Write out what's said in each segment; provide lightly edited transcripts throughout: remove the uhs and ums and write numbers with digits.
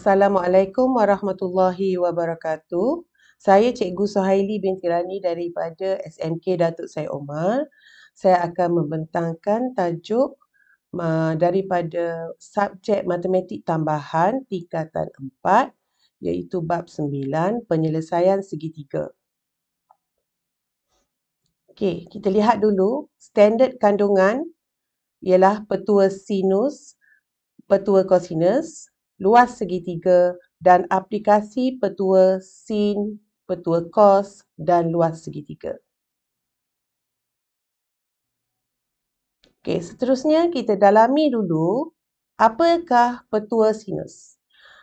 Assalamualaikum warahmatullahi wabarakatuh. Saya Cikgu Suhaili binti Rani daripada SMK Datuk Syed Omar. Saya akan membentangkan tajuk daripada subjek matematik tambahan tingkatan 4 iaitu bab 9 penyelesaian segitiga. Okey, kita lihat dulu standard kandungan ialah petua sinus, petua kosinus, luas segitiga dan aplikasi petua sin, petua kos dan luas segitiga. Okey, seterusnya kita dalami dulu apakah petua sinus.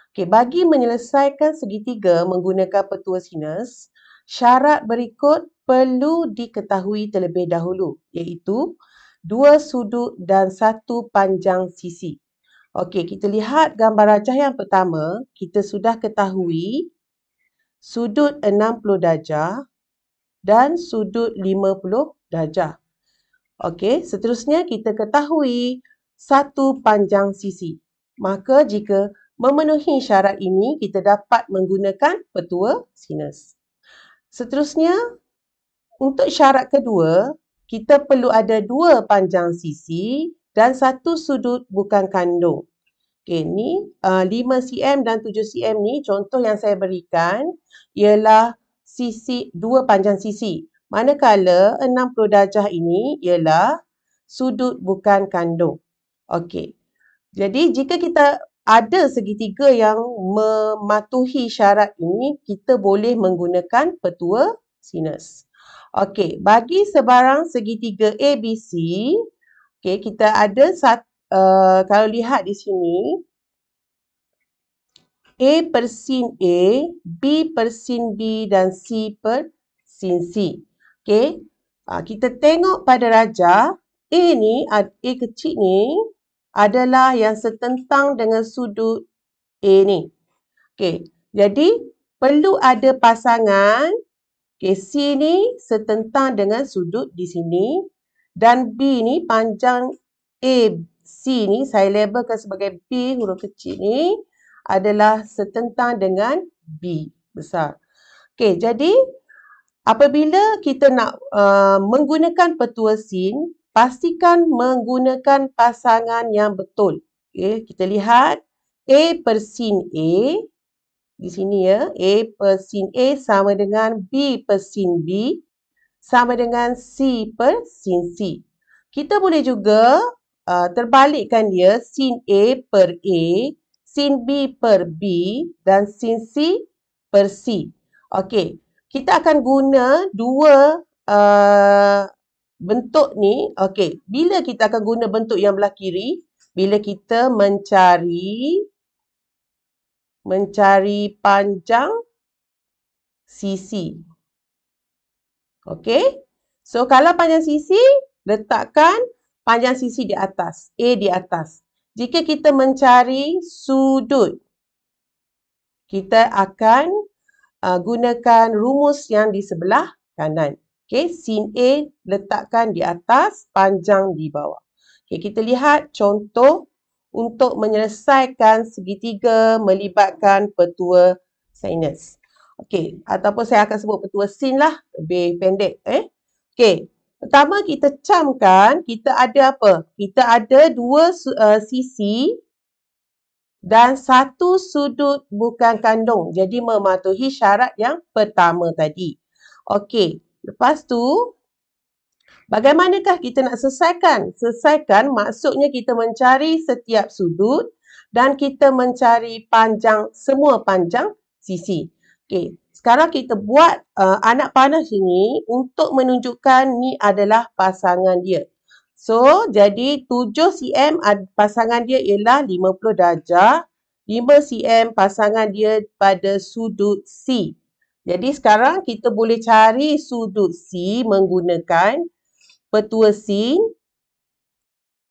Okey, bagi menyelesaikan segitiga menggunakan petua sinus, syarat berikut perlu diketahui terlebih dahulu iaitu 2 sudut dan 1 panjang sisi. Okey, kita lihat gambar rajah yang pertama, kita sudah ketahui sudut 60 darjah dan sudut 50 darjah. Okey, seterusnya kita ketahui 1 panjang sisi. Maka jika memenuhi syarat ini, kita dapat menggunakan petua sinus. Seterusnya, untuk syarat kedua, kita perlu ada 2 panjang sisi dan 1 sudut bukan kandung. Okey, ni 5 cm dan 7 cm ni contoh yang saya berikan ialah sisi 2 panjang sisi. Manakala 60 darjah ini ialah sudut bukan kandung. Okey. Jadi jika kita ada segitiga yang mematuhi syarat ini, kita boleh menggunakan petua sinus. Okey, bagi sebarang segitiga ABC, okey, kita ada kalau lihat di sini, A per sin A, B per sin B dan C per sin C. Okey, kita tengok pada rajah, A ni, A kecil ni adalah yang setentang dengan sudut A ni. Okey, jadi perlu ada pasangan. Okey, C ni setentang dengan sudut di sini dan B ni panjang AC ni saya labelkan sebagai B huruf kecil ni adalah setentang dengan B besar. Okey, jadi apabila kita nak menggunakan petua sin, pastikan menggunakan pasangan yang betul. Okey, kita lihat A per sin A di sini ya. A per sin A sama dengan B per sin B sama dengan C per sin C. Kita boleh juga terbalikkan dia sin A per A, sin B per B dan sin C per C. Okey, kita akan guna dua bentuk ni. Okey, bila kita akan guna bentuk yang belah kiri? Bila kita mencari panjang sisi. Okey, so kalau panjang sisi, letakkan panjang sisi di atas, A di atas. Jika kita mencari sudut, kita akan gunakan rumus yang di sebelah kanan. Okey, sin A letakkan di atas, panjang di bawah. Okey, kita lihat contoh untuk menyelesaikan segitiga melibatkan petua sinus. Okey, ataupun saya akan sebut petua sin lah, lebih pendek. Okey, pertama kita camkan, kita ada apa? Kita ada 2 sisi dan 1 sudut bukan kandung. Jadi mematuhi syarat yang pertama tadi. Okey, lepas tu bagaimanakah kita nak selesaikan? Selesaikan maksudnya kita mencari setiap sudut dan kita mencari semua panjang sisi. Okey, sekarang kita buat anak panah sini untuk menunjukkan ni adalah pasangan dia. So, jadi 7 cm pasangan dia ialah 50 darjah. 5 cm pasangan dia pada sudut C. Jadi sekarang kita boleh cari sudut C menggunakan petua sin.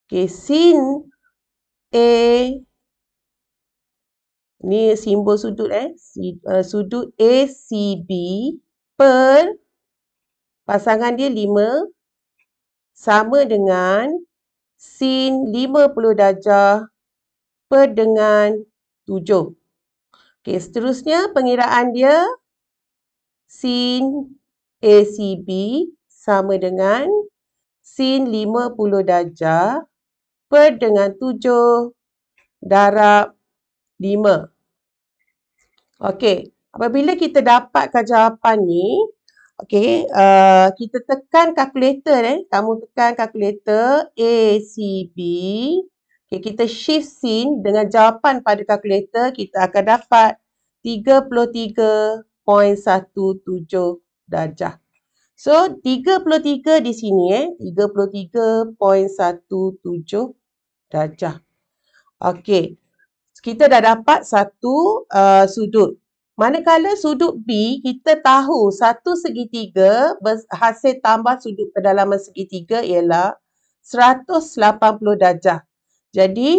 Okey, sin A ni simbol sudut sudut ACB per pasangan dia 5 sama dengan sin 50 darjah per dengan 7. Okey, seterusnya pengiraan dia sin ACB sama dengan sin 50 darjah per dengan 7 darab 5. Okey, apabila kita dapatkan jawapan ni, okey, kita tekan kalkulator Kamu tekan kalkulator ACB. Okey, kita shift sin dengan jawapan pada kalkulator, kita akan dapat 33.17 darjah. So, 33 di sini 33.17 darjah. Okey. Kita dah dapat satu sudut. Manakala sudut B, kita tahu satu segitiga hasil tambah sudut kedalaman segitiga ialah 180 darjah. Jadi,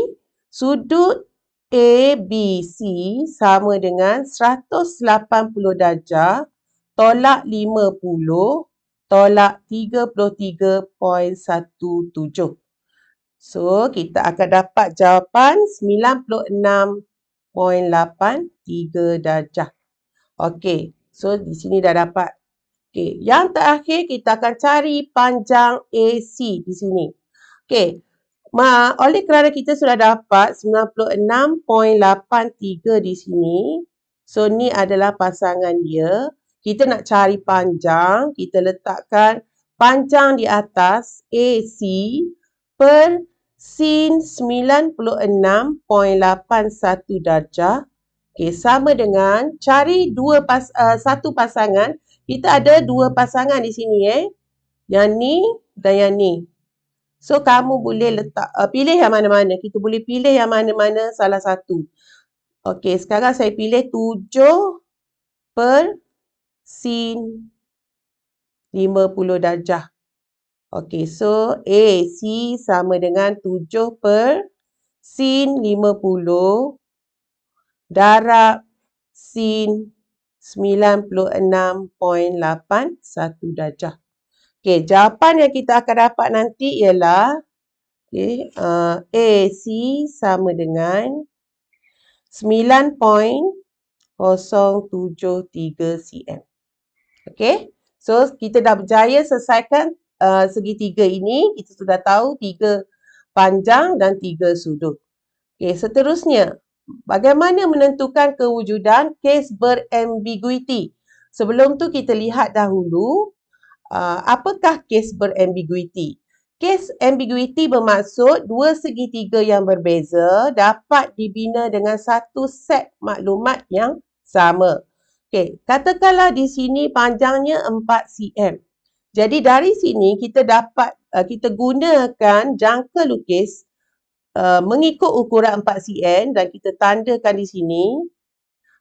sudut ABC sama dengan 180 darjah tolak 50 tolak 33.17. So, kita akan dapat jawapan 96.83 darjah. Okey, so di sini dah dapat. Okey, yang terakhir kita akan cari panjang AC di sini. Okey, oleh kerana kita sudah dapat 96.83 di sini. So, ni adalah pasangan dia. Kita nak cari panjang, kita letakkan panjang di atas AC per sin 96.81 darjah. Okey, sama dengan cari satu pasangan. Kita ada dua pasangan di sini Yang ni dan yang ni. So, kamu boleh pilih yang mana-mana. Kita boleh pilih yang mana-mana salah satu. Okey, sekarang saya pilih 7 per sin 50 darjah. Okey, so AC sama dengan 7 per sin 50 darab sin 96.81 darjah. Okey, jawapan yang kita akan dapat nanti ialah AC sama dengan 9.073 cm. Okey, so kita dah berjaya selesaikan segitiga ini. Kita sudah tahu 3 panjang dan 3 sudut. Okey, seterusnya, bagaimana menentukan kewujudan kes berambiguiti? Sebelum tu kita lihat dahulu apakah kes berambiguiti. Kes ambiguiti bermaksud dua segitiga yang berbeza dapat dibina dengan satu set maklumat yang sama. Okey, katakanlah di sini panjangnya 4 cm. Jadi dari sini kita dapat kita gunakan jangka lukis mengikut ukuran 4 cm dan kita tandakan di sini.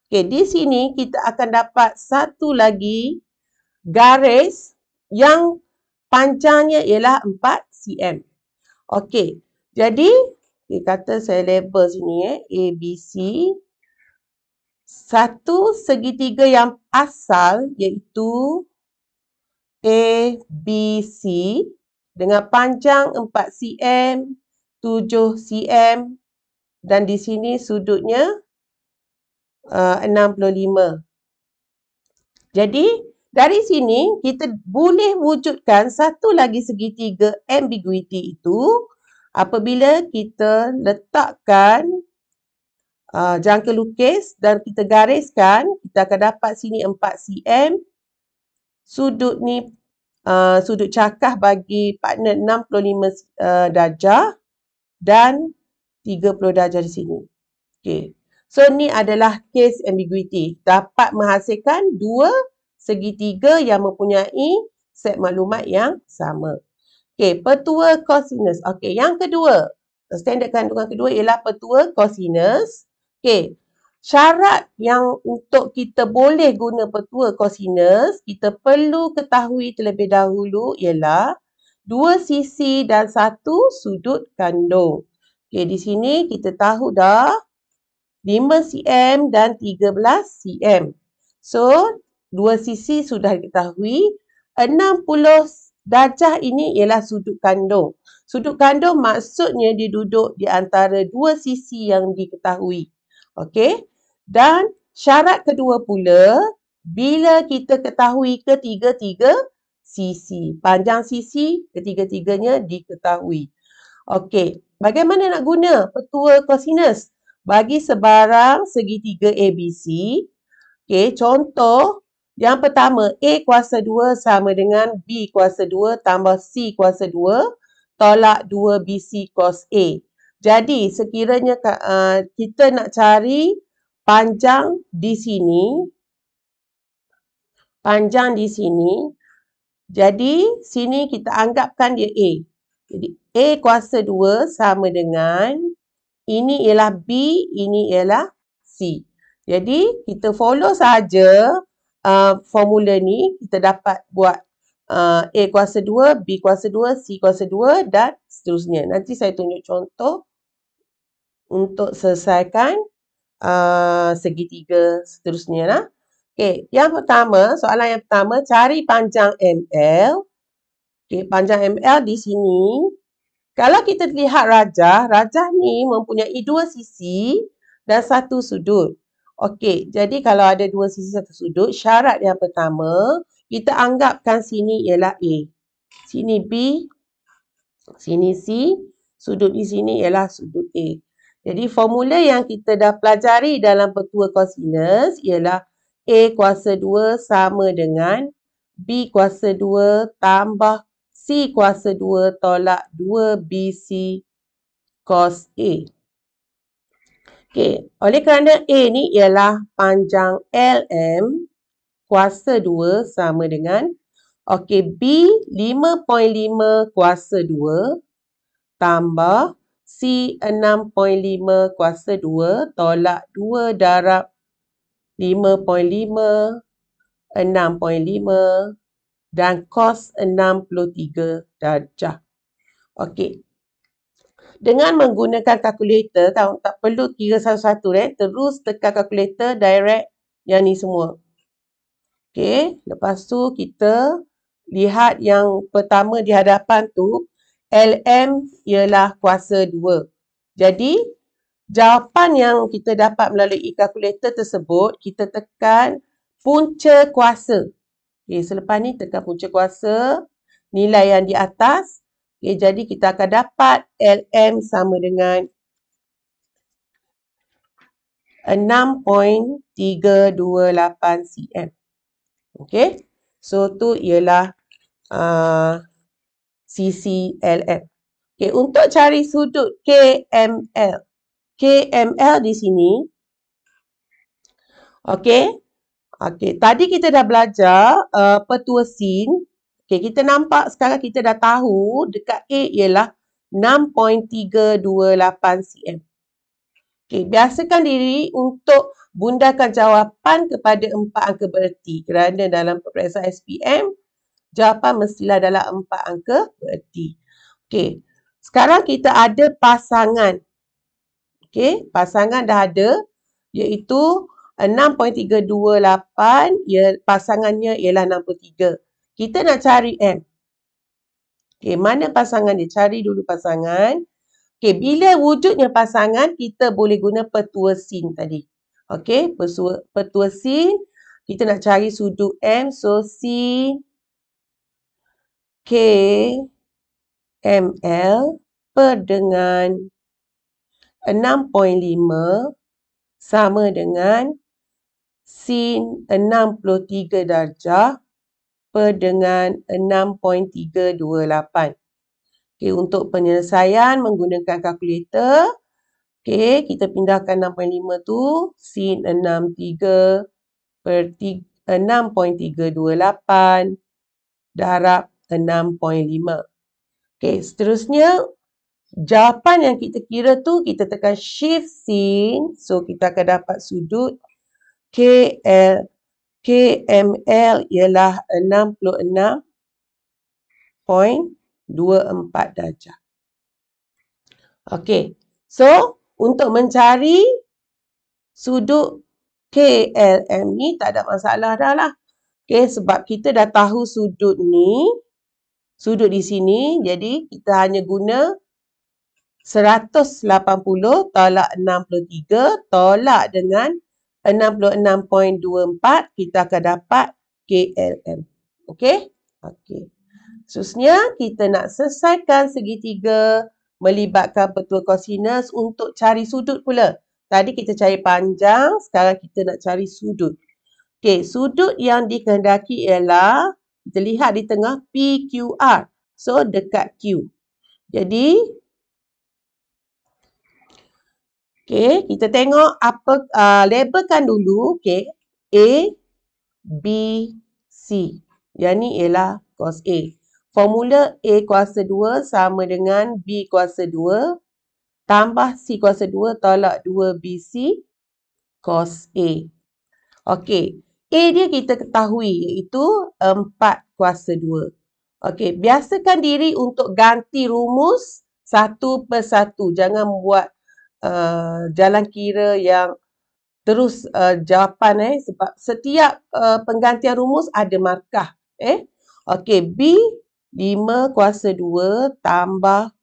Okey, di sini kita akan dapat satu lagi garis yang panjangnya ialah 4 cm. Okey, jadi kata saya label sini ABC. Satu segitiga yang asal iaitu ABC dengan panjang 4 cm, 7 cm dan di sini sudutnya 65. Jadi dari sini kita boleh wujudkan satu lagi segitiga ambiguity itu apabila kita letakkan jangka lukis dan kita gariskan, kita akan dapat sini 4 cm. Sudut ni sudut cakah bagi partner 65 darjah dan 30 darjah di sini. Okey. So ni adalah case ambiguity. Dapat menghasilkan dua segitiga yang mempunyai set maklumat yang sama. Okey, petua cosinus. Okey, yang kedua, standard kandungan kedua ialah petua cosinus. Okey. Syarat yang untuk kita boleh guna petua cosinus, kita perlu ketahui terlebih dahulu ialah dua sisi dan satu sudut kandung. Okey, di sini kita tahu dah 5 cm dan 13 cm. So, dua sisi sudah diketahui. 60 darjah ini ialah sudut kandung. Sudut kandung maksudnya dia duduk di antara dua sisi yang diketahui. Okey. Dan Syarat kedua pula, bila kita ketahui ketiga-tiga sisi. Panjang sisi ketiga-tiganya diketahui. Okey, bagaimana nak guna petua kosinus bagi sebarang segitiga ABC? Okey, contoh yang pertama, A kuasa 2 sama dengan B kuasa 2 tambah C kuasa 2 tolak 2 BC cos A. Jadi, sekiranya kita nak cari panjang di sini, jadi sini kita anggapkan dia A. Jadi, A kuasa 2 sama dengan, ini ialah B, ini ialah C. Jadi, kita follow saja formula ni, kita dapat buat A kuasa 2, B kuasa 2, C kuasa 2 dan seterusnya. Nanti saya tunjuk contoh untuk selesaikan segitiga seterusnya lah. Okey, yang pertama, soalan yang pertama, cari panjang ML. Okey, panjang ML di sini. Kalau kita lihat rajah ni mempunyai dua sisi dan satu sudut. Okey, jadi kalau ada dua sisi satu sudut, syarat yang pertama, kita anggapkan sini ialah A. Sini B, sini C, sudut di sini ialah sudut A. Jadi formula yang kita dah pelajari dalam petua kosinus ialah A kuasa 2 sama dengan B kuasa 2 tambah C kuasa 2 tolak 2 BC cos A. Okey, oleh kerana A ni ialah panjang LM kuasa 2 sama dengan, okey, B 5.5 kuasa 2 tambah C 6.5 kuasa 2 tolak 2 darab 5.5, 6.5 dan cos 63 darjah. Okey. Dengan menggunakan kalkulator, tak perlu kira satu-satu, terus tekan kalkulator direct yang ni semua. Okey, lepas tu kita lihat yang pertama di hadapan tu, LM ialah kuasa 2. Jadi, jawapan yang kita dapat melalui kalkulator tersebut, kita tekan punca kuasa. Okay, selepas ni tekan punca kuasa, nilai yang di atas. Okay, jadi kita akan dapat LM sama dengan 6.328 cm. Okay, so tu ialah sisi LM. Okay, untuk cari sudut KML. KML di sini. Okay. Okay, tadi kita dah belajar petua sin. Okay, kita nampak sekarang kita dah tahu dekat A ialah 6.328 cm. Okay, biasakan diri untuk bundakan jawapan kepada 4 angka bererti. Kerana dalam peperiksaan SPM, jawapan mestilah dalam 4 angka bererti. Okey, sekarang kita ada pasangan. Okey, pasangan dah ada, iaitu 6.328, pasangannya ialah 63. Kita nak cari M. Okey, mana pasangan dia? Cari dulu pasangan. Okey, bila wujudnya pasangan, kita boleh guna petua sin tadi. Okey, petua sin, kita nak cari sudut M, so sin K ML per dengan 6.5 sama dengan sin 63 darjah per dengan 6.328. Okey, untuk penyelesaian menggunakan kalkulator, okey, kita pindahkan 6.5 tu sin 63 per 6.328 darab 6.5. Okey, seterusnya jawapan yang kita kira tu kita tekan shift sin, so kita akan dapat sudut KML ialah 66.24 darjah. Okey, so untuk mencari sudut KLM ni tak ada masalah dah lah. Okey, sebab kita dah tahu sudut ni, sudut di sini, jadi kita hanya guna 180 tolak 63 tolak dengan 66.24, kita akan dapat KLM. Okey? Okey. Seterusnya, kita nak selesaikan segitiga melibatkan petua kosinus untuk cari sudut pula. Tadi kita cari panjang, sekarang kita nak cari sudut. Okey, sudut yang dikehendaki ialah, kita lihat di tengah PQR. So, dekat Q. Jadi, okey, kita tengok apa, labelkan dulu, okey, A, B, C. Yang ni ialah cos A. Formula A kuasa 2 sama dengan B kuasa 2 tambah C kuasa 2 tolak 2BC cos A. Okey, A dia kita ketahui iaitu 4 kuasa 2. Okey, biasakan diri untuk ganti rumus satu persatu. Jangan buat jalan kira yang terus jawapan sebab setiap penggantian rumus ada markah. Okey, B 5 kuasa 2 tambah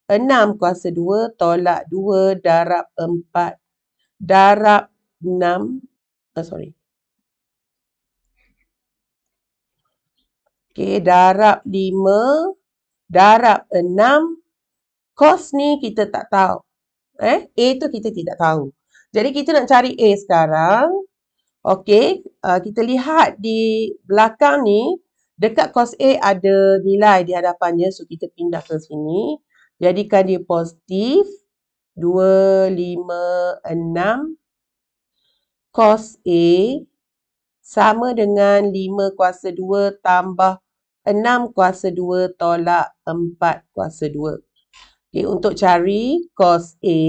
6 kuasa 2 tolak 2 darab 4 darab 6. Okey, darab 5 darab 6. Cos ni kita tak tahu. A tu kita tidak tahu. Jadi kita nak cari A sekarang. Okey, kita lihat di belakang ni, dekat cos A ada nilai di hadapannya. So, kita pindah ke sini. Jadikan dia positif. 2, 5, 6. Cos A sama dengan 5 kuasa 2 tambah 6 kuasa 2 tolak 4 kuasa 2. Okay, untuk cari cos A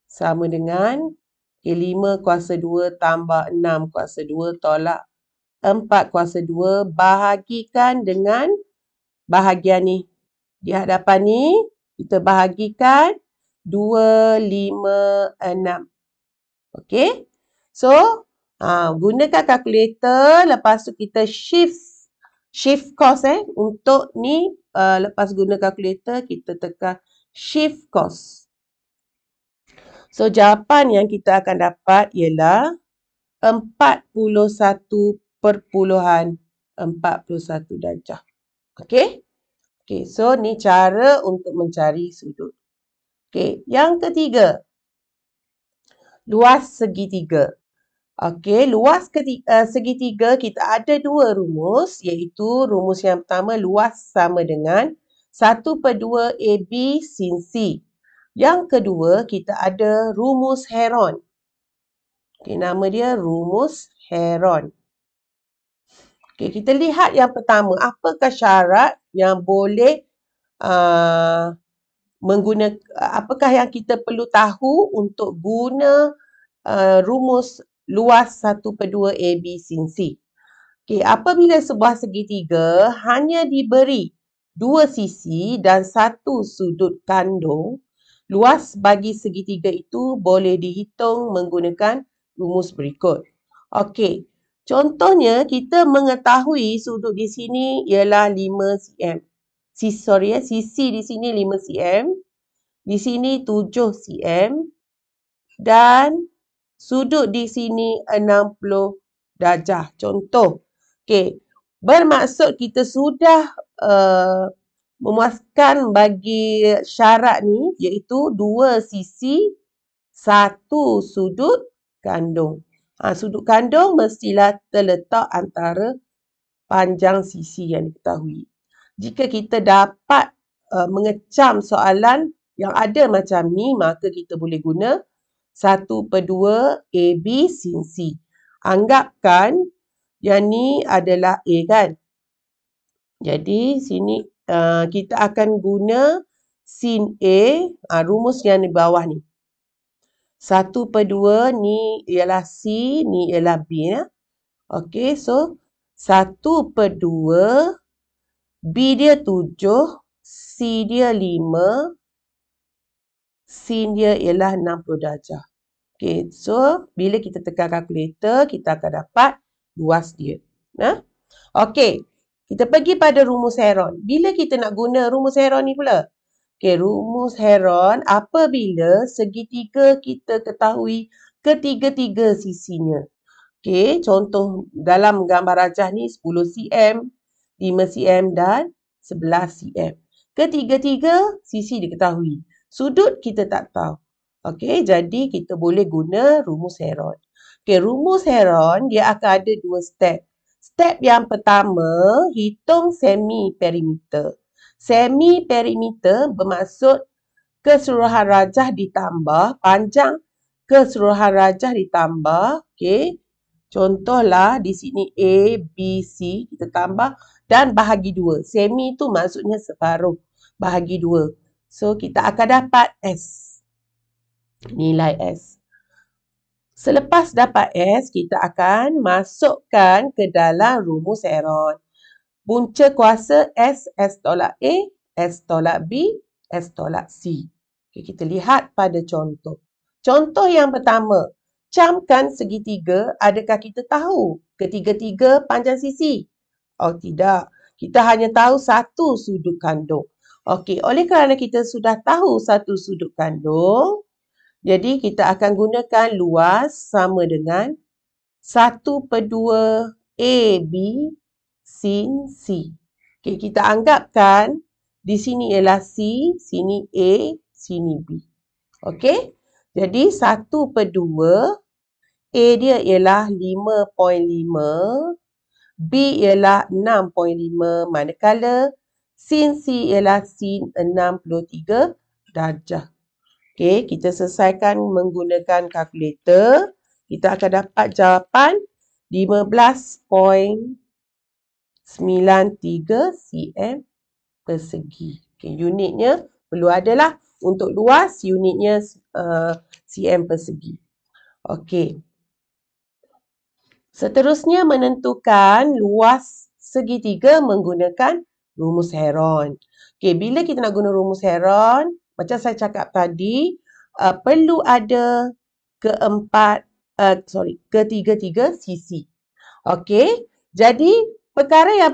sama dengan 5 kuasa 2 tambah 6 kuasa 2 tolak 4 kuasa 2 bahagikan dengan bahagian ni. Di hadapan ni, kita bahagikan 2, 5, 6. Okey. So, gunakan kalkulator. Lepas tu kita shift cos untuk ni, lepas guna kalkulator, kita tekan shift cos. So, jawapan yang kita akan dapat ialah 41.41 darjah. Okey? Okey, so ni cara untuk mencari sudut. Okey, yang ketiga. Luas segitiga. Okey, luas segitiga kita ada dua rumus, iaitu rumus yang pertama luas sama dengan 1/2 AB sin C. Yang kedua, kita ada rumus Heron. Okey, nama dia rumus Heron. Okey, kita lihat yang pertama. Apakah syarat yang boleh apakah yang kita perlu tahu untuk guna rumus luas 1/2 AB sin C. Okey, apabila sebuah segitiga hanya diberi dua sisi dan satu sudut kandung, luas bagi segitiga itu boleh dihitung menggunakan rumus berikut. Okey, contohnya kita mengetahui sudut di sini ialah 5 cm. Sisi di sini 5 cm. Di sini 7 cm. Dan sudut di sini 60 darjah. Contoh. Okey, bermaksud kita sudah memuaskan bagi syarat ni, iaitu dua sisi, satu sudut kandung. Sudut kandung mestilah terletak antara panjang sisi yang diketahui. Jika kita dapat mengecam soalan yang ada macam ni, maka kita boleh guna 1/2 AB sin C. Anggapkan yang ni adalah A kan. Jadi sini kita akan guna sin A, rumus yang di bawah ni. 1/2 ni ialah C, ni ialah B ya. Okey, so 1/2 B dia 7, C dia 5, sin dia ialah 60 darjah. Okey, so bila kita tekan kalkulator, kita akan dapat luas dia. Okey, kita pergi pada rumus Heron. Bila kita nak guna rumus Heron ni pula? Okey, rumus Heron apabila segitiga kita ketahui ketiga-tiga sisinya. Okey, contoh dalam gambar rajah ni 10 cm, 5 cm dan 11 cm. Ketiga-tiga sisi diketahui. Sudut kita tak tahu. Okey, jadi kita boleh guna rumus Heron. Okey, rumus Heron dia akan ada 2 step. Step yang pertama, hitung semi perimeter. Semi perimeter bermaksud keseluruhan rajah ditambah panjang keseluruhan rajah ditambah. Okey. Contohlah di sini A, B, C kita tambah dan bahagi 2. Semi tu maksudnya separuh. Bahagi 2. So kita akan dapat S. Nilai S. Selepas dapat S, kita akan masukkan ke dalam rumus Heron. Punca kuasa S, S tolak A, S tolak B, S tolak C. Okay, kita lihat pada contoh. Contoh yang pertama. Camkan segitiga, adakah kita tahu ketiga-tiga panjang sisi? Oh tidak, kita hanya tahu satu sudut kandung. Okey, oleh kerana kita sudah tahu satu sudut kandung, jadi kita akan gunakan luas sama dengan 1/2 AB sin C. Okey, kita anggapkan di sini ialah C, sini A, sini B. Okey, jadi 1/2 A dia ialah 5.5, B ialah 6.5, manakala sin C ialah sin 63 darjah. Okey, kita selesaikan menggunakan kalkulator. Kita akan dapat jawapan 15.93 cm persegi. Okey, unitnya perlu adalah untuk luas, unitnya cm persegi. Okey. Seterusnya menentukan luas segitiga menggunakan rumus Heron. Okey, bila kita nak guna rumus Heron, macam saya cakap tadi, perlu ada ketiga-tiga sisi. Okey, jadi perkara yang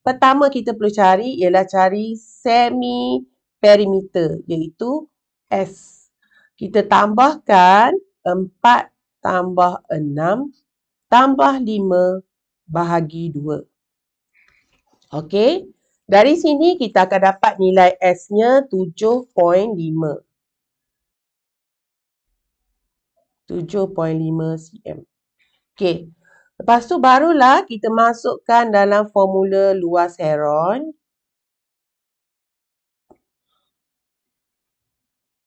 pertama kita perlu cari ialah cari semi perimeter, iaitu S. Kita tambahkan 4 tambah 6 tambah 5 bahagi 2. Okey. Dari sini kita akan dapat nilai S-nya 7.5. 7.5 cm. Okey. Lepas tu barulah kita masukkan dalam formula luas Heron.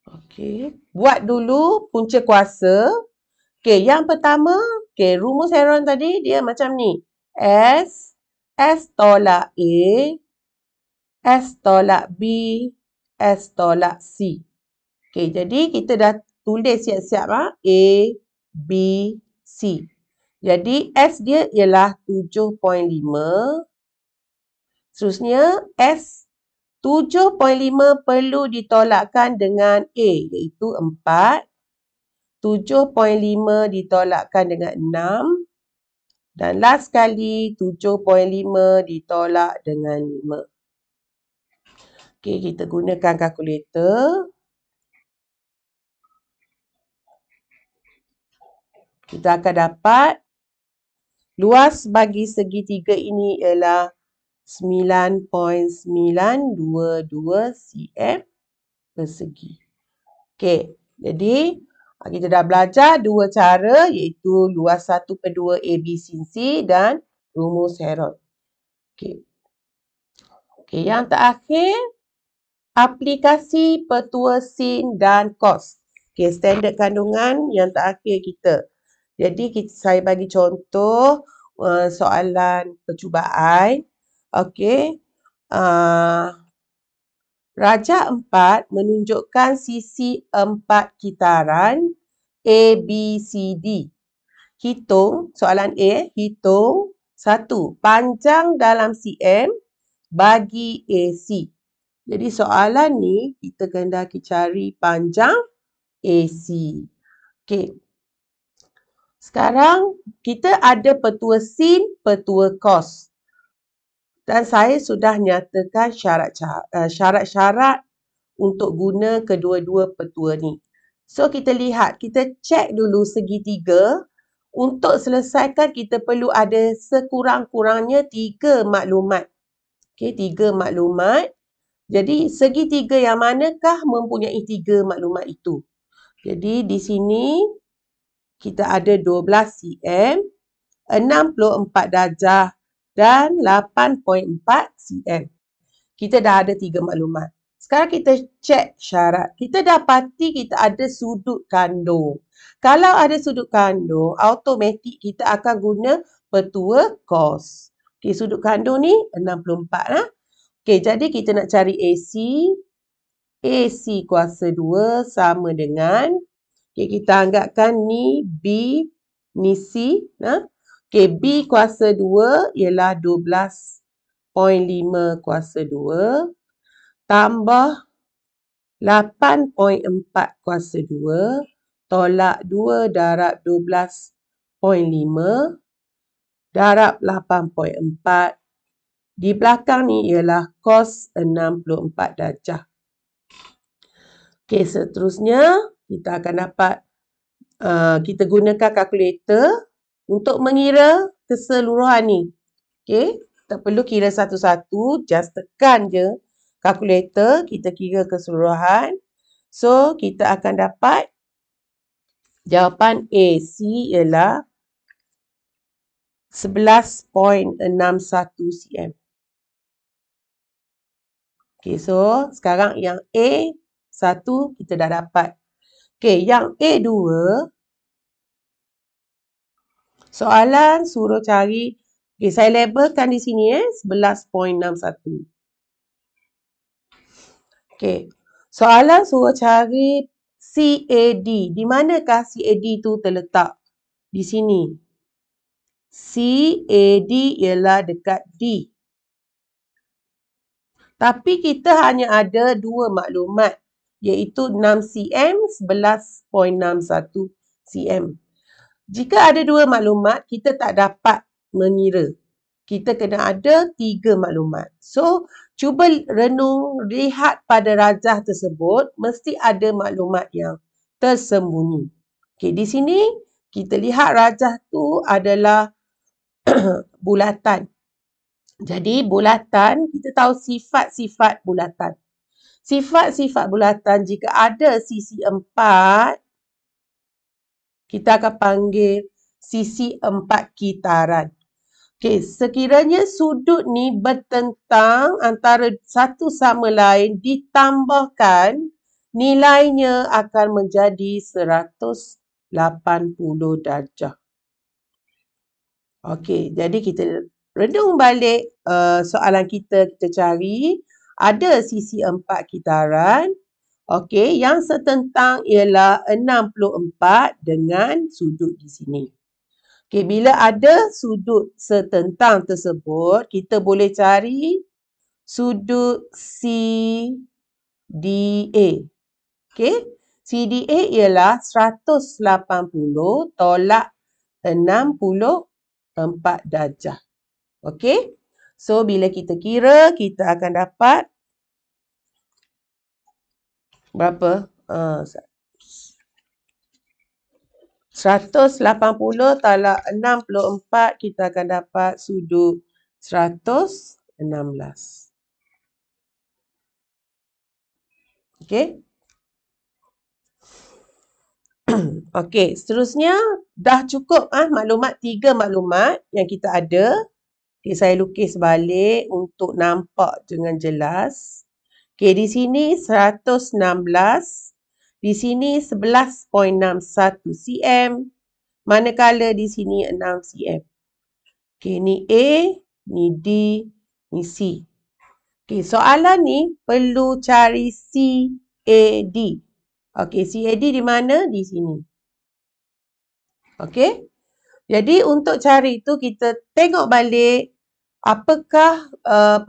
Okey. Buat dulu punca kuasa. Okey, yang pertama, okey, rumus Heron tadi dia macam ni. S tolak A, S tolak B, S tolak C. Okey, jadi kita dah tulis siap-siap A, B, C. Jadi S dia ialah 7.5. Seterusnya S 7.5 perlu ditolakkan dengan A, iaitu 4. 7.5 ditolakkan dengan 6. Dan last sekali 7.5 ditolak dengan 5. Okey, kita gunakan kalkulator. Kita akan dapat luas bagi segitiga ini ialah 9.922 cm persegi. Okey, jadi kita dah belajar dua cara, iaitu luas 1/2 AB sin C dan rumus Heron. Okey. Okey, yang terakhir, aplikasi petua sin dan cos. Okey, standard kandungan yang terakhir kita. Jadi saya bagi contoh soalan percubaan. Okey. Rajah 4 menunjukkan sisi 4 kitaran A, B, C, D. Hitung, soalan A, hitung 1. Panjang dalam cm bagi AC. Jadi soalan ni kita kehendaki cari panjang AC. Okey. Sekarang kita ada petua sin, petua cos. Dan saya sudah nyatakan syarat-syarat untuk guna kedua-dua petua ni. So, kita lihat, kita cek dulu segitiga. Untuk selesaikan, kita perlu ada sekurang-kurangnya 3 maklumat. Okey, 3 maklumat. Jadi, segitiga yang manakah mempunyai 3 maklumat itu? Jadi, di sini kita ada 12 cm, 64 darjah dan 8.4 cm. Kita dah ada 3 maklumat. Sekarang kita cek syarat. Kita dapati kita ada sudut kandung. Kalau ada sudut kandung, automatik kita akan guna petua cos. Okey, sudut kandung ni 64 lah. Okey, jadi kita nak cari AC. AC kuasa 2 sama dengan, okey, kita anggapkan ni B, ni C. Okey, B kuasa 2 ialah 12.5 kuasa 2 tambah 8.4 kuasa 2 tolak 2 darab 12.5 darab 8.4. Di belakang ni ialah cos 64 darjah. Okey, seterusnya kita akan dapat, kita gunakan kalkulator untuk mengira keseluruhan ni. Okey, tak perlu kira satu-satu, just tekan je kalkulator, kita kira keseluruhan. So, kita akan dapat jawapan AC ialah 11.61 cm. Okey, so sekarang yang A1 kita dah dapat. Okey, yang A2, soalan suruh cari, okey, saya labelkan di sini 11.61. Okey, soalan suruh cari CAD. Di manakah CAD tu terletak? Di sini. CAD ialah dekat D. Tapi kita hanya ada 2 maklumat, iaitu 6 cm, 11.61 cm. Jika ada 2 maklumat, kita tak dapat mengira. Kita kena ada 3 maklumat. So, cuba renung, lihat pada rajah tersebut, mesti ada maklumat yang tersembunyi. Okey, di sini kita lihat rajah tu adalah bulatan. Jadi, bulatan, kita tahu sifat-sifat bulatan. Sifat-sifat bulatan, jika ada sisi 4, kita akan panggil sisi 4 kitaran. Okey, sekiranya sudut ni bertentang antara satu sama lain, ditambahkan, nilainya akan menjadi 180 darjah. Okey, jadi kita renung balik soalan kita cari. Ada sisi 4 kitaran. Okey, yang setentang ialah 64 dengan sudut di sini. Okey, bila ada sudut setentang tersebut, kita boleh cari sudut CDA. Okey, CDA ialah 180 tolak 64 darjah. Okey, so bila kita kira, kita akan dapat berapa? 180 tolak 64, kita akan dapat sudut 116. Okey. Okey, seterusnya dah cukup maklumat, 3 maklumat yang kita ada. Okey, saya lukis balik untuk nampak dengan jelas. Okey, di sini 116, di sini 11.61 cm, manakala di sini 6 cm. Okey, ni A, ni D, ni C. Okey, soalan ni perlu cari CAD. Okey, CAD di mana? Di sini. Okey. Jadi, untuk cari itu, kita tengok balik apakah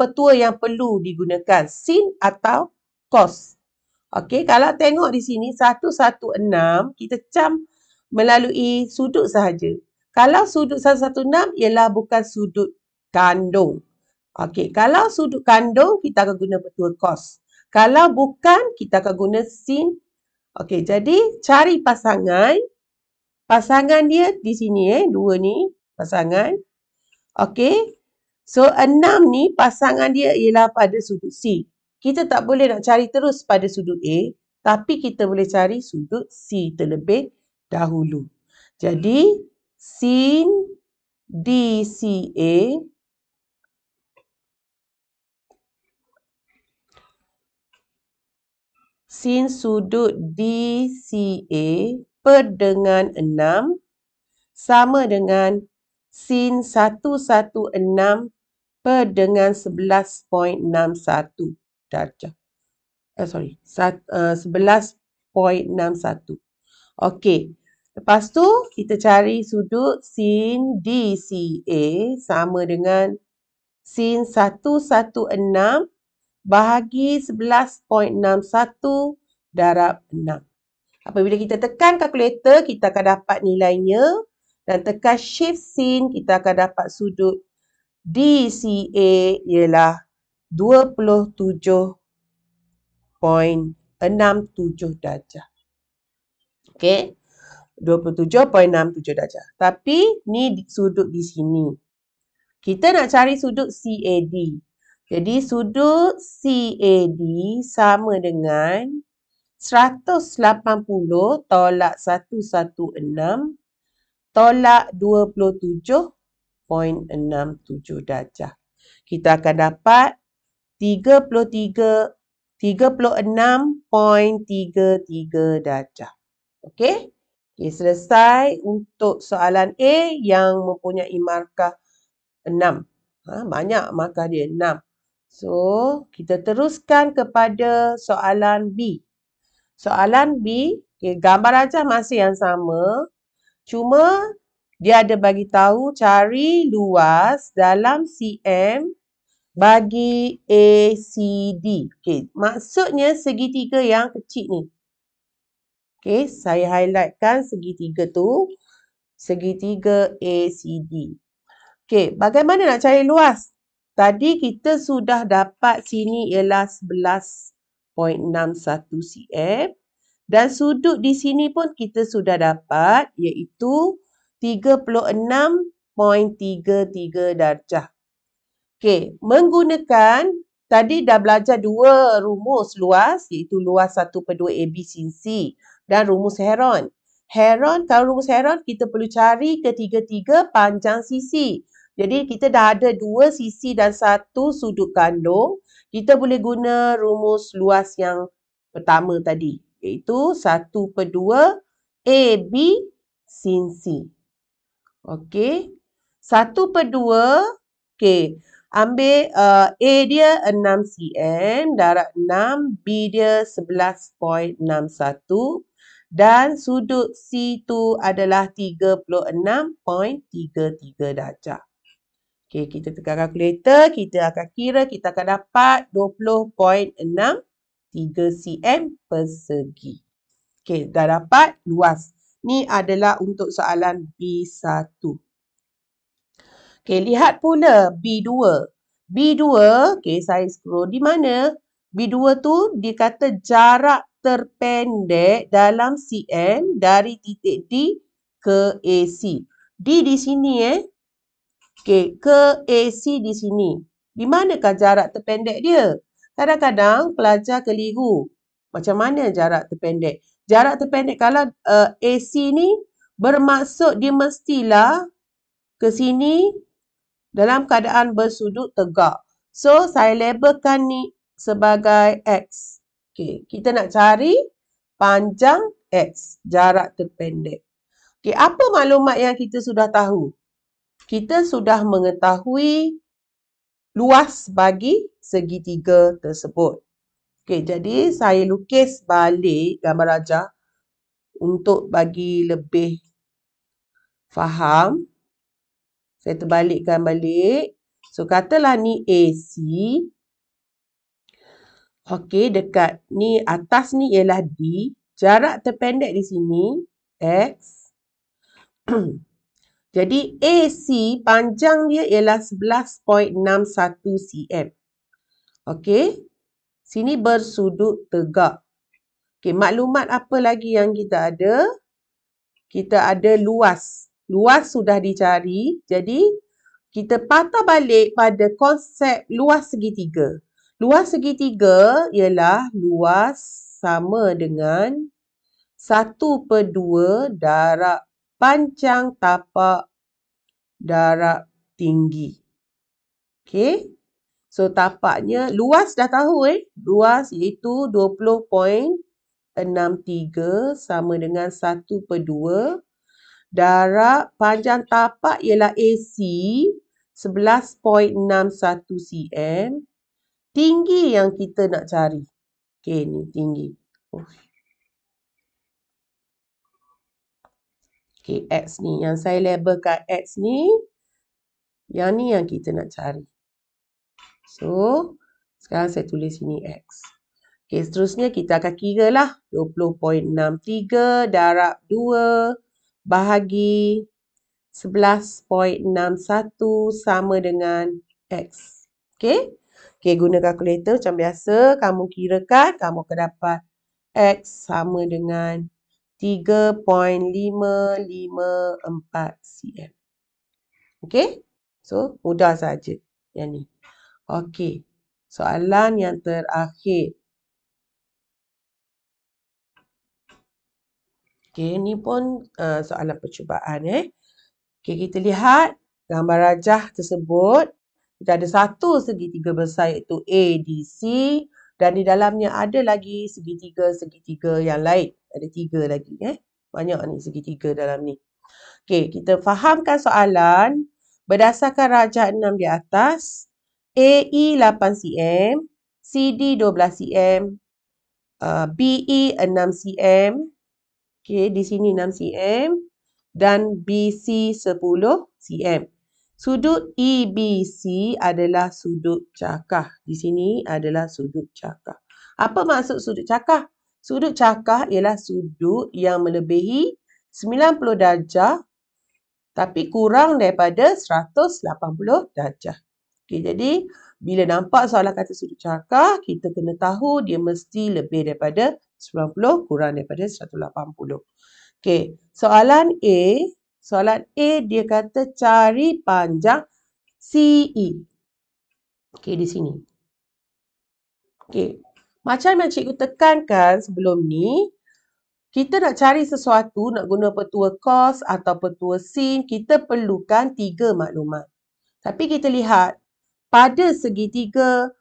petua yang perlu digunakan, sin atau cos. Okey, kalau tengok di sini 116, kita cam melalui sudut sahaja. Kalau sudut 116 ialah bukan sudut kandung. Okey, kalau sudut kandung, kita akan guna petua cos. Kalau bukan, kita akan guna sin. Okey, jadi cari pasangan. Pasangan dia di sini 2 ni pasangan. Okey. So 6 ni pasangan dia ialah pada sudut C. Kita tak boleh nak cari terus pada sudut A, tapi kita boleh cari sudut C terlebih dahulu. Jadi sin DCA sin sudut DCA per dengan 6 sama dengan sin 116 per dengan 11.61 darjah. 11.61. Okey. Lepas tu kita cari sudut sin DCA sama dengan sin 116 bahagi 11.61 darab 6. Apabila kita tekan kalkulator, kita akan dapat nilainya. Dan tekan shift sin, kita akan dapat sudut DCA ialah 27.67 darjah. Okey. 27.67 darjah. Tapi ni sudut di sini. Kita nak cari sudut CAD. Jadi sudut CAD sama dengan 180 tolak 116 tolak 27.67 darjah. Kita akan dapat 36.33 darjah. Okey? Okay, selesai untuk soalan A yang mempunyai markah 6. Banyak markah dia 6. So, kita teruskan kepada soalan B. Soalan B, okay, gambar rajah masih yang sama. Cuma dia ada bagi tahu cari luas dalam cm bagi ACD. Okay, maksudnya segitiga yang kecil ni. Okay, saya highlightkan segitiga tu. Segitiga ACD. Okay, bagaimana nak cari luas? Tadi kita sudah dapat sini ialah 11.61 cm. Dan sudut di sini pun kita sudah dapat iaitu 36.33 darjah. Okey, menggunakan tadi dah belajar dua rumus luas iaitu luas 1/2 AB sin C dan rumus Heron. Kalau rumus Heron kita perlu cari ketiga-tiga panjang sisi. Jadi kita dah ada 2 sisi dan 1 sudut kandung. Kita boleh guna rumus luas yang pertama tadi. Iaitu 1/2 AB sin C. Okey. 1/2. Okey. Ambil A dia 6 cm. Darab 6. B dia 11.61. Dan sudut C tu adalah 36.33 darjah. Okey. Kita tekan kalkulator. Kita akan kira. Kita akan dapat 20.6 3 cm persegi. Okey, dah dapat luas. Ni adalah untuk soalan B1. Okey, lihat pula B2. B2, okey, saya scroll di mana? B2 tu dia kata jarak terpendek dalam cm dari titik D ke AC. D di sini Okey, ke AC di sini. Di manakah jarak terpendek dia? Kadang-kadang pelajar keliru. Macam mana jarak terpendek? Jarak terpendek kalau AC ni bermaksud dia mestilah ke sini dalam keadaan bersudut tegak. So, saya labelkan ni sebagai X. Okey, kita nak cari panjang X, jarak terpendek. Okey, apa maklumat yang kita sudah tahu? Kita sudah mengetahui luas bagi segitiga tersebut. Okey, jadi saya lukis balik gambar rajah untuk bagi lebih faham. Saya terbalikkan balik. So, katalah ni AC. Okey, dekat ni atas ni ialah D. Jarak terpendek di sini X. Jadi AC panjang dia ialah 11.61 cm. Okey. Sini bersudut tegak. Okey, maklumat apa lagi yang kita ada? Kita ada luas. Luas sudah dicari. Jadi, kita patah balik pada konsep luas segitiga. Luas segitiga ialah luas sama dengan 1/2 darab panjang tapak darab tinggi. Okey. So, tapaknya luas dah tahu Luas iaitu 20.63 sama dengan 1/2 darab panjang tapak ialah AC 11.61 cm. Tinggi yang kita nak cari. Okey, ni tinggi. Okey, X ni. Yang saya labelkan X ni. Yang ni yang kita nak cari. So, sekarang saya tulis sini X. Okey, seterusnya kita akan kira lah. 20.63 darab 2 bahagi 11.61 sama dengan X. Okey? Okey, guna kalkulator macam biasa. Kamu kirakan, kamu akan dapat X sama dengan 3.554 cm. Okey? So, mudah saja yang ni. Okey. Soalan yang terakhir. Okey, ni pun soalan percubaan Okey, kita lihat gambar rajah tersebut. Kita ada satu segitiga besar iaitu ADC dan di dalamnya ada lagi segitiga-segitiga yang lain. Ada 3 lagi Banyak ni segitiga dalam ni. Okey, kita fahamkan soalan berdasarkan rajah 6 di atas. AE 8 cm, CD 12 cm, BE 6 cm. Okey, di sini 6 cm dan BC 10 cm. Sudut EBC adalah sudut cakar. Di sini adalah sudut cakar. Apa maksud sudut cakar? Sudut cakar ialah sudut yang melebihi 90 darjah tapi kurang daripada 180 darjah. Okey, jadi bila nampak soalan kata sudut cakar, kita kena tahu dia mesti lebih daripada 90 kurang daripada 180. Okey, soalan A. Soalan A dia kata cari panjang CE. Okey, di sini. Okey, macam yang cikgu tekankan sebelum ni, kita nak cari sesuatu, nak guna petua cos atau petua sin, kita perlukan 3 maklumat. Tapi kita lihat, pada segitiga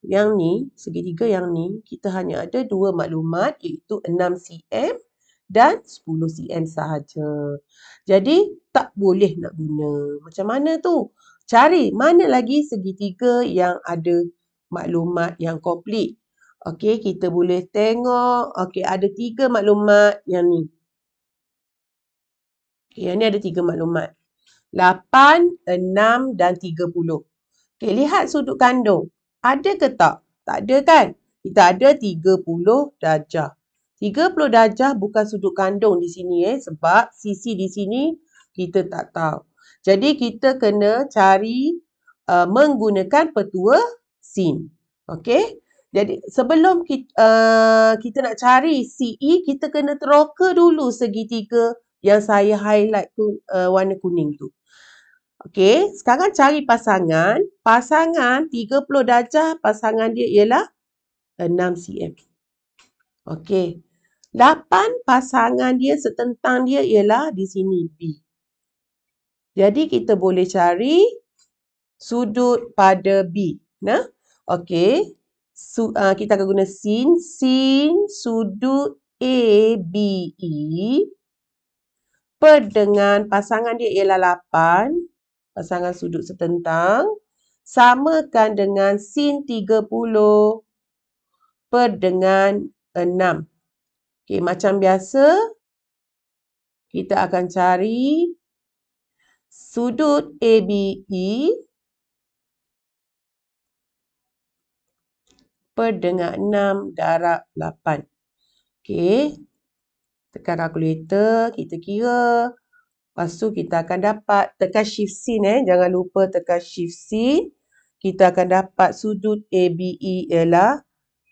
yang ni, kita hanya ada 2 maklumat iaitu 6 cm dan 10 cm sahaja. Jadi, tak boleh nak guna. Macam mana tu? Cari mana lagi segitiga yang ada maklumat yang komplit. Okey, kita boleh tengok. Okey, ada 3 maklumat yang ni. Okey, yang ni ada 3 maklumat. 8, 6 dan 30. Okey, lihat sudut kandung. Ada ke tak? Tak ada kan? Kita ada 30 darjah. 30 darjah bukan sudut kandung di sini sebab sisi di sini kita tak tahu. Jadi kita kena cari menggunakan petua sin. Okey? Jadi sebelum kita nak cari CE, kita kena teroka dulu segitiga yang saya highlight tu warna kuning tu. Okey, sekarang cari pasangan. Pasangan 30 darjah, pasangan dia ialah 6 cm. Okey. 8 pasangan dia setentang dia ialah di sini B. Jadi kita boleh cari sudut pada B. Nah, okey. Kita akan guna sin. Sin sudut ABE per dengan pasangan dia ialah 8. Pasangan sudut setentang. Samakan dengan sin 30 per dengan 6. Okey, macam biasa, kita akan cari sudut ABE per dengan 6 darab 8. Okey, tekan kalkulator, kita kira. Lepas tu kita akan dapat, tekan shift sin jangan lupa tekan shift sin. Kita akan dapat sudut ABE ialah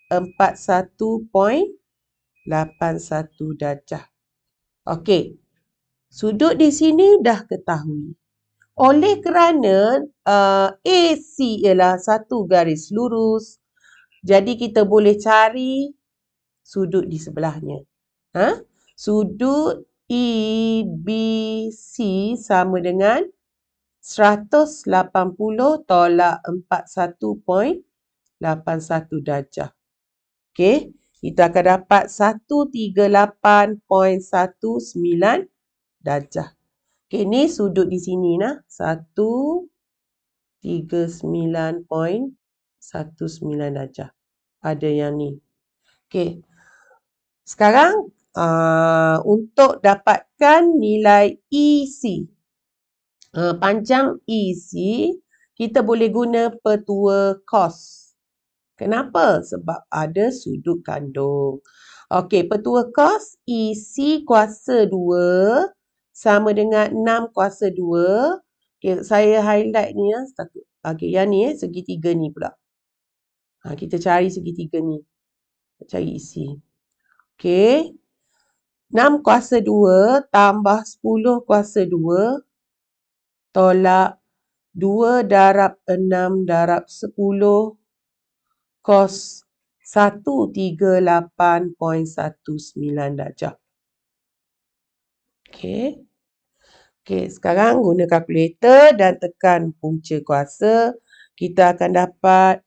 41.81 darjah. Okey. Sudut di sini dah ketahui. Oleh kerana AC ialah satu garis lurus, jadi kita boleh cari sudut di sebelahnya. Sudut EBC sama dengan 180 tolak 41.81 darjah. Okey, kita akan dapat 138.19 darjah. Okey, ni sudut di sini nah. 139.19 darjah. Ada yang ni. Okey. Sekarang untuk dapatkan nilai EC. Panjang EC kita boleh guna petua cos. Kenapa? Sebab ada sudut kandung. Okey, petua cos EC kuasa 2 sama dengan 6 kuasa 2. Okay, saya highlight ni ya. Okey, yang ni segitiga ni pula. Kita cari segitiga ni. Cari isi. Okey. 6 kuasa 2 tambah 10 kuasa 2 tolak 2 darab 6 darab 10 cos 138.19 darjah. Okey. Okey, sekarang guna kalkulator dan tekan punca kuasa. Kita akan dapat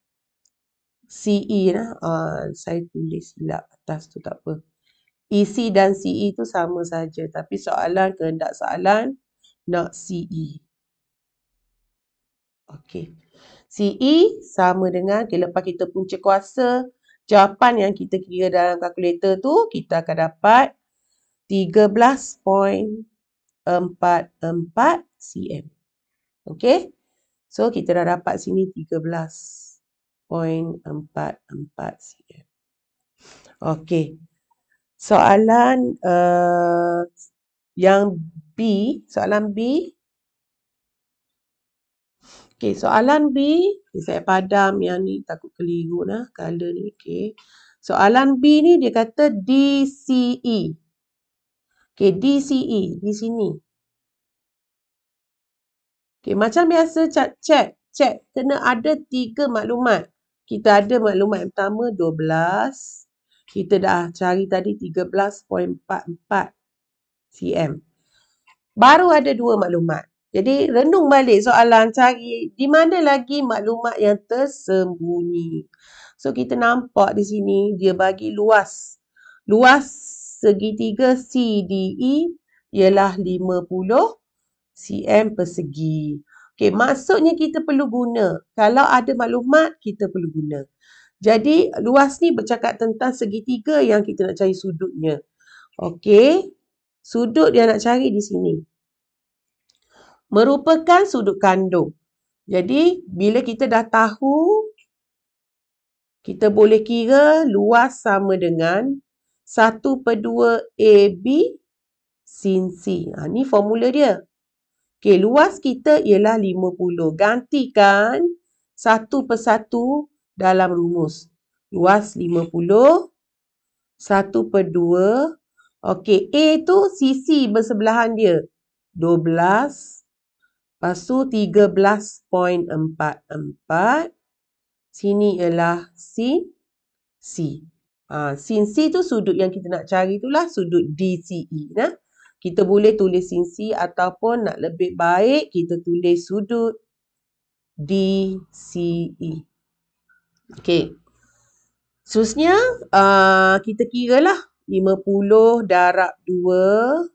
CE. Saya tulis silap atas tu tak apa. EC dan CE tu sama saja. Tapi soalan, kehendak soalan nak CE. Okey. CE sama dengan, lepas kita punca kuasa, jawapan yang kita kira dalam kalkulator tu, kita akan dapat 13.44 cm. Okey. So, kita dah dapat sini 13.44 cm. Okey. Soalan yang B. Soalan B. Okey, soalan B. Saya padam yang ni, takut keliru lah. Color ni. Okey. Soalan B ni dia kata DCE. Okey, DCE di sini. Okey, macam biasa check. Kena ada 3 maklumat. Kita ada maklumat yang pertama 12. Kita dah cari tadi 13.44 cm. Baru ada 2 maklumat. Jadi renung balik soalan, cari di mana lagi maklumat yang tersembunyi. So kita nampak di sini dia bagi luas. Luas segitiga CDE ialah 50 cm persegi. Okey, maksudnya kita perlu guna. Kalau ada maklumat, kita perlu guna. Jadi, luas ni bercakap tentang segitiga yang kita nak cari sudutnya. Okey, sudut yang nak cari di sini. Merupakan sudut kandung. Jadi, bila kita dah tahu, kita boleh kira luas sama dengan 1/2 AB sin C. Ni formula dia. Okey, luas kita ialah 50. Gantikan 1/1 dalam rumus. Luas 50, 1/2. Okey, A tu sisi bersebelahan dia. 12. Lepas tu 13.44. Sini ialah sin C. Sin C tu sudut yang kita nak cari itulah sudut DCE. Kita boleh tulis sin C ataupun nak lebih baik kita tulis sudut DCE. Okey. Seterusnya kita kiralah 50 darab 2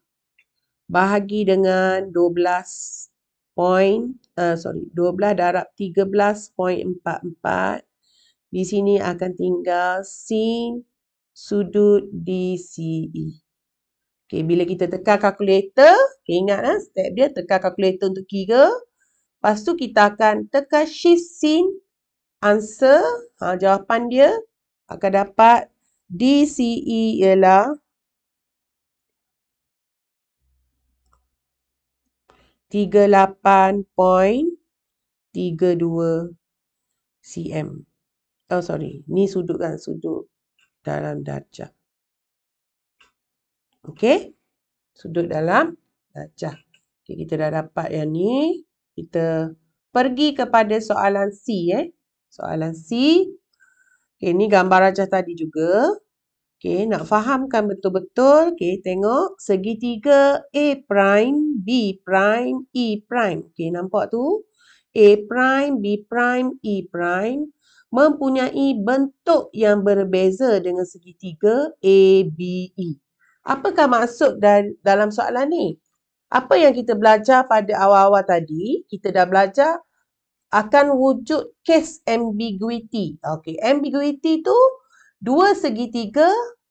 bahagi dengan 12 darab 13.44. Di sini akan tinggal sin sudut DCE. Okey, bila kita tekan kalkulator, ingat step dia tekan kalkulator untuk kira. Lepas tu kita akan tekan shift sin answer. Jawapan dia akan dapat DCE ialah 38.32 cm. Oh, sorry. Ni sudut kan? Sudut dalam darjah. Okey? Sudut dalam darjah. Okay, kita dah dapat yang ni. Kita pergi kepada soalan C. Soalan C. Okay, ni gambar rajah tadi juga. Okay, nak fahamkan betul-betul. Okay, tengok. Segitiga A prime, B prime, E prime. Okay, nampak tu? A prime, B prime, E prime mempunyai bentuk yang berbeza dengan segitiga A, B, E. Apakah maksud dalam soalan ni? Apa yang kita belajar pada awal-awal tadi? Kita dah belajar akan wujud case ambiguity. Okey, ambiguity tu dua segitiga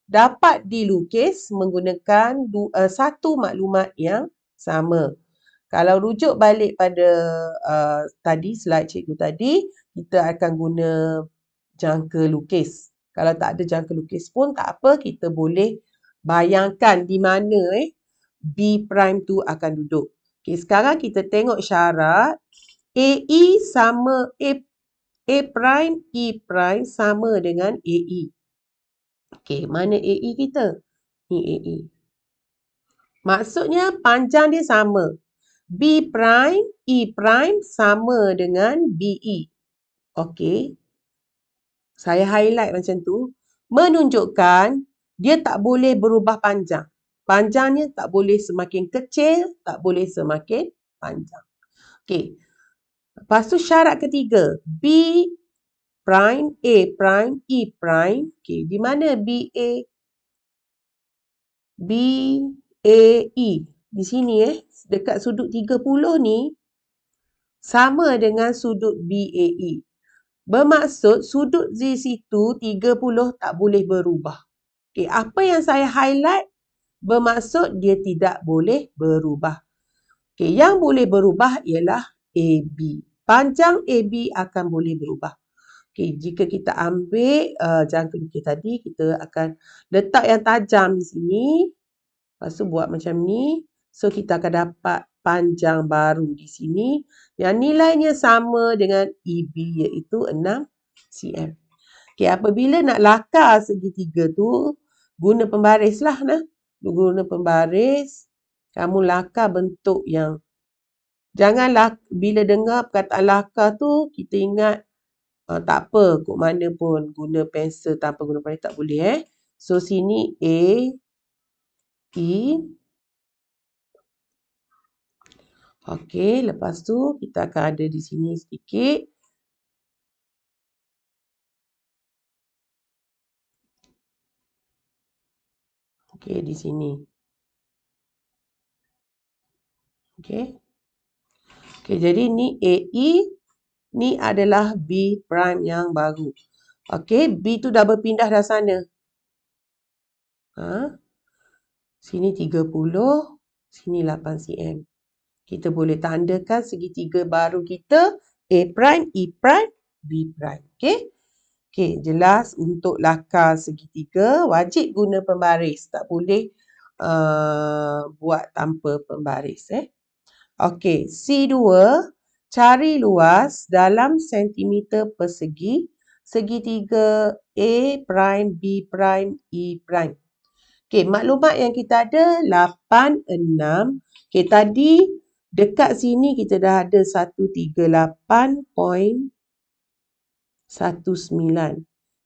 dapat dilukis menggunakan satu maklumat yang sama. Kalau rujuk balik pada tadi, slide cikgu tadi, kita akan guna jangka lukis. Kalau tak ada jangka lukis pun tak apa, kita boleh bayangkan di mana B prime tu akan duduk. Okay, sekarang kita tengok syarat AE sama A prime, E prime sama dengan AE. Okay, mana AE kita? Ni AE. Maksudnya panjang dia sama. B prime, E prime sama dengan BE. Okey. Saya highlight macam tu. Menunjukkan dia tak boleh berubah panjang. Panjangnya tak boleh semakin kecil, tak boleh semakin panjang. Okey. Lepas tu syarat ketiga. B prime, A prime, E prime. Okey. Di mana BA? BAE. Di sini dekat sudut 30 ni sama dengan sudut BAE. Bermaksud sudut di situ 30 tak boleh berubah. Okay, apa yang saya highlight bermaksud dia tidak boleh berubah. Okay, yang boleh berubah ialah AB. Panjang AB akan boleh berubah. Okay, jika kita ambil jangka lukis tadi, kita akan letak yang tajam di sini. Lepas tu buat macam ni. So, kita akan dapat panjang baru di sini. Yang nilainya sama dengan EB iaitu 6 cm. Okay, apabila nak lakar segitiga tu, guna pembaris lah. Guna pembaris. Kamu lakar bentuk yang... Janganlah bila dengar perkataan lakar tu, kita ingat tak apa, kok mana pun guna pensel tanpa guna pembaris tak boleh. So, sini A, E. Okey, lepas tu kita akan ada di sini sedikit. Okey, di sini. Okey. Okey, jadi ni AE, ni adalah B prime yang baru. Okey, B tu dah berpindah dah sana. Sini 30, sini 8 cm. Kita boleh tandakan segitiga baru kita A prime, E prime, B prime. Okey? Okey, jelas untuk lakar segitiga wajib guna pembaris. Tak boleh buat tanpa pembaris. Okey, C2. Cari luas dalam sentimeter persegi segitiga A prime, B prime, E prime. Okey, maklumat yang kita ada 8, 6. Okey, tadi dekat sini kita dah ada 138.19.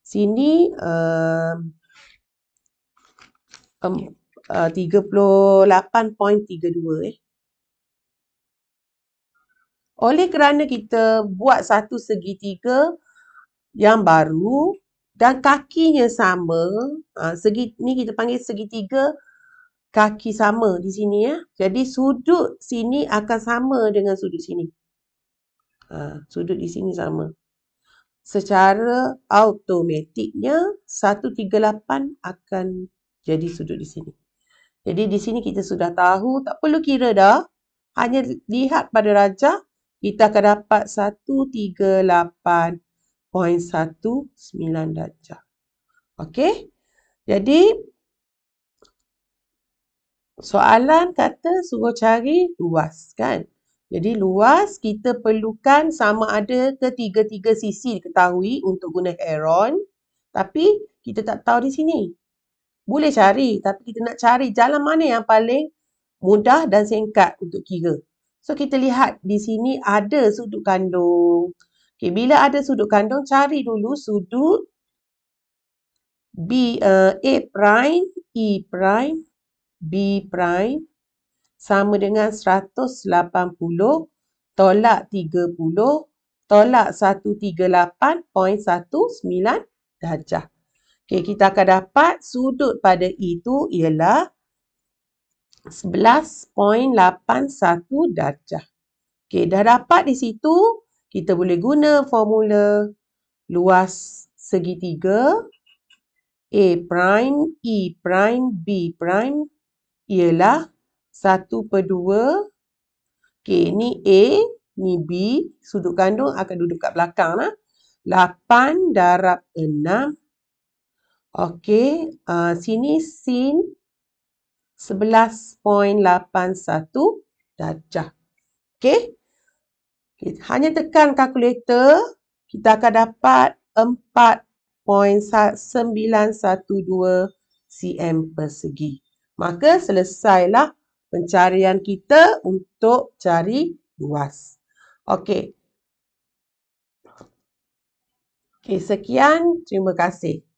Sini 38.32. Oleh kerana kita buat satu segitiga yang baru dan kakinya sama, ni kita panggil segitiga kaki sama di sini ya. Jadi sudut sini akan sama dengan sudut sini. Sudut di sini sama. Secara automatiknya 138 akan jadi sudut di sini. Jadi di sini kita sudah tahu, tak perlu kira dah. Hanya lihat pada rajah, kita akan dapat 138.19 darjah. Okey? Jadi soalan kata suruh cari luas kan. Jadi luas kita perlukan sama ada ketiga-tiga sisi diketahui untuk guna heron. Tapi kita tak tahu di sini. Boleh cari tapi kita nak cari jalan mana yang paling mudah dan singkat untuk kira. So kita lihat di sini ada sudut kandung. Okay, bila ada sudut kandung cari dulu sudut A prime, E prime, B prime sama dengan 180 tolak 30 tolak 138.19 darjah. Okay, kita akan dapat sudut pada E itu ialah 11.81 darjah. Okay, dah dapat di situ, kita boleh guna formula luas segitiga A prime, E prime, B prime ialah 1/2. Okay, ni A, ni B. Sudut kandung akan duduk kat belakang lah. 8 darab 6. Okey, sini sin 11.81 darjah. Okey. Hanya tekan kalkulator, kita akan dapat 4.912 cm persegi. Maka selesailah pencarian kita untuk cari luas. Okey. Okey, sekian. Terima kasih.